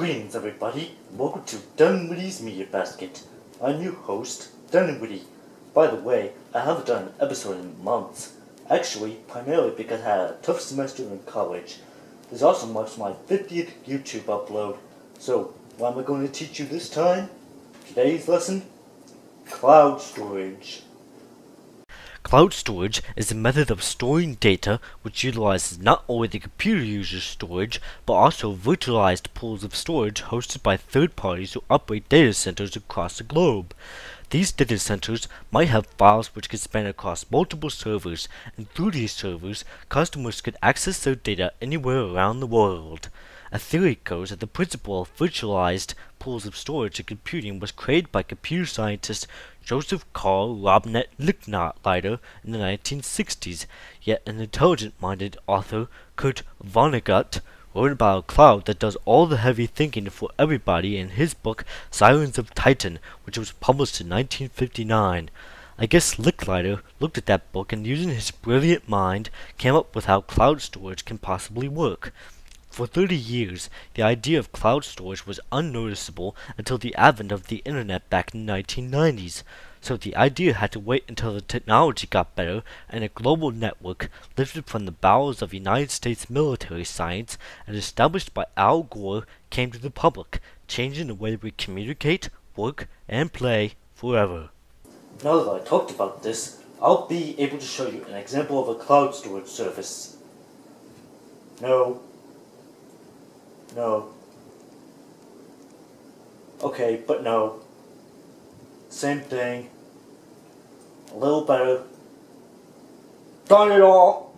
Greetings everybody, and welcome to Dunwitty's Media Basket. I'm your host, Dunwitty. By the way, I haven't done an episode in months. Actually, primarily because I had a tough semester in college. This also marks my 50th YouTube upload. So, what am I going to teach you this time? Today's lesson? Cloud storage. Cloud storage is a method of storing data which utilizes not only the computer user's storage, but also virtualized pools of storage hosted by third parties who operate data centers across the globe. These data centers might have files which can span across multiple servers, and through these servers, customers could access their data anywhere around the world. A theory goes that the principle of virtualized pools of storage and computing was created by computer scientist Joseph Carl Robert Licklider in the 1960s, yet an intelligent-minded author, Kurt Vonnegut, wrote about a cloud that does all the heavy thinking for everybody in his book Sirens of Titan, which was published in 1959. I guess Licklider looked at that book and using his brilliant mind came up with how cloud storage can possibly work. For 30 years, the idea of cloud storage was unnoticeable until the advent of the internet back in the 1990s. So the idea had to wait until the technology got better and a global network lifted from the bowels of United States military science and established by Al Gore came to the public, changing the way we communicate, work, and play forever. Now that I talked about this, I'll be able to show you an example of a cloud storage service. No. Okay, but no. Same thing. A little better. Darn it all!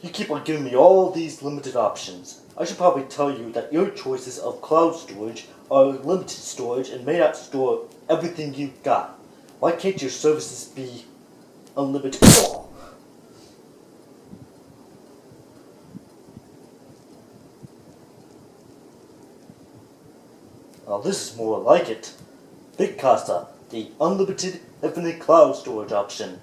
You keep on giving me all these limited options. I should probably tell you that your choices of cloud storage are limited storage and may not store everything you've got. Why can't your services be unlimited? Well, this is more like it. Picasa, the unlimited infinite cloud storage option.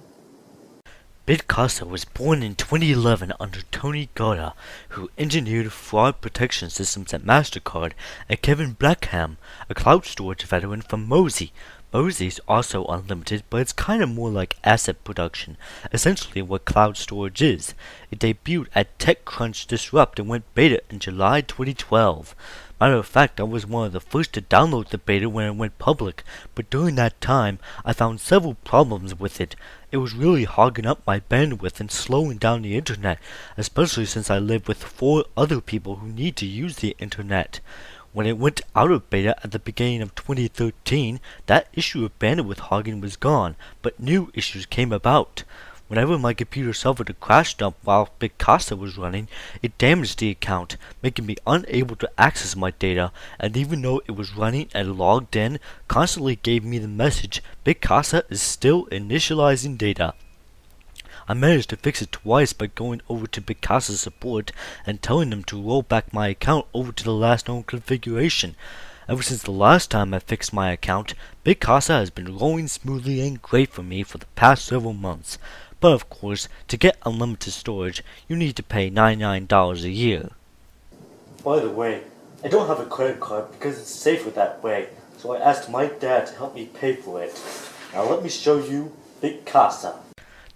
Picasa was born in 2011 under Tony Goda, who engineered fraud protection systems at MasterCard, and Kevin Blackham, a cloud storage veteran from Mozy. Mozy's also unlimited, but it's kind of more like asset production, essentially what cloud storage is. It debuted at TechCrunch Disrupt and went beta in July 2012. Matter of fact, I was one of the first to download the beta when it went public, but during that time, I found several problems with it. It was really hogging up my bandwidth and slowing down the internet, especially since I live with 4 other people who need to use the internet. When it went out of beta at the beginning of 2013, that issue of bandwidth hogging was gone, but new issues came about. Whenever my computer suffered a crash dump while Picasa was running, it damaged the account, making me unable to access my data, and even though it was running and logged in, constantly gave me the message, Picasa is still initializing data. I managed to fix it twice by going over to Picasa's support and telling them to roll back my account over to the last known configuration. Ever since the last time I fixed my account, Picasa has been rolling smoothly and great for me for the past several months. But of course, to get unlimited storage, you need to pay $99 a year. By the way, I don't have a credit card because it's safer that way, so I asked my dad to help me pay for it. Now let me show you Picasa.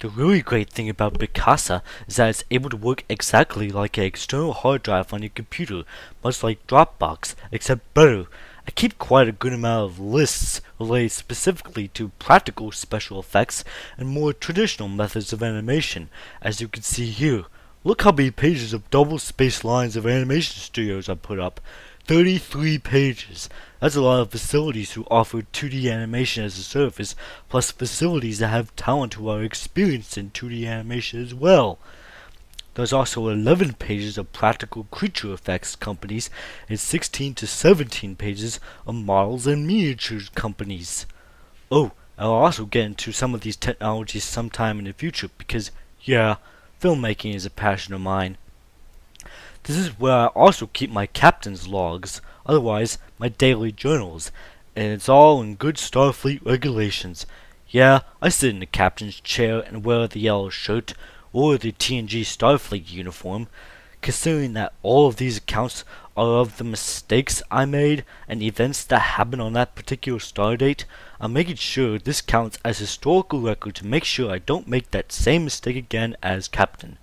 The really great thing about Picasa is that it's able to work exactly like an external hard drive on your computer, much like Dropbox, except better. I keep quite a good amount of lists related specifically to practical special effects and more traditional methods of animation, as you can see here. Look how many pages of double-spaced lines of animation studios I put up. 33 pages. That's a lot of facilities who offer 2D animation as a service, plus facilities that have talent who are experienced in 2D animation as well. There's also 11 pages of practical creature effects companies and 16 to 17 pages of models and miniatures companies. Oh, I'll also get into some of these technologies sometime in the future because, yeah, filmmaking is a passion of mine. This is where I also keep my captain's logs, otherwise my daily journals, and it's all in good Starfleet regulations. Yeah, I sit in the captain's chair and wear the yellow shirt, or the TNG Starfleet uniform. considering that all of these accounts are of the mistakes I made and events that happened on that particular star date. I'm making sure this counts as historical record to make sure I don't make that same mistake again as Captain.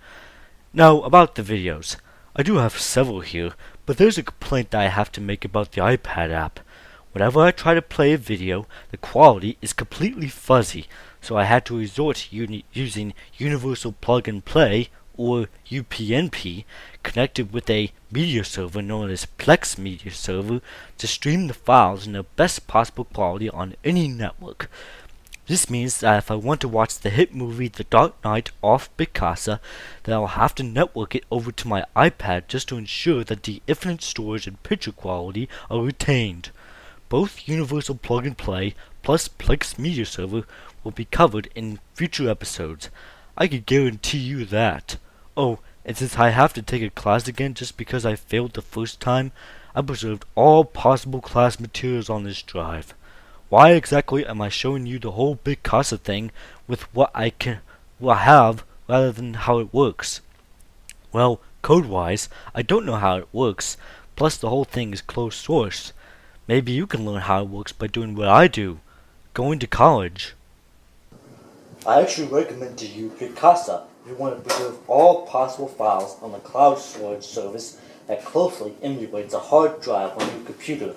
Now, about the videos. I do have several here, but there's a complaint that I have to make about the iPad app. Whenever I try to play a video, the quality is completely fuzzy, so I had to resort to using Universal Plug and Play, or UPnP, connected with a media server known as Plex Media Server to stream the files in the best possible quality on any network. This means that if I want to watch the hit movie The Dark Knight off Picasa, then I'll have to network it over to my iPad just to ensure that the infinite storage and picture quality are retained. Both Universal Plug and Play plus Plex Media Server will be covered in future episodes. I can guarantee you that. Oh, and since I have to take a class again just because I failed the first time, I preserved all possible class materials on this drive. Why exactly am I showing you the whole Picasa thing with what I have rather than how it works? Well, code-wise, I don't know how it works, plus the whole thing is closed source. Maybe you can learn how it works by doing what I do, going to college. I actually recommend to you Picasa if you want to preserve all possible files on a cloud storage service that closely emulates a hard drive on your computer.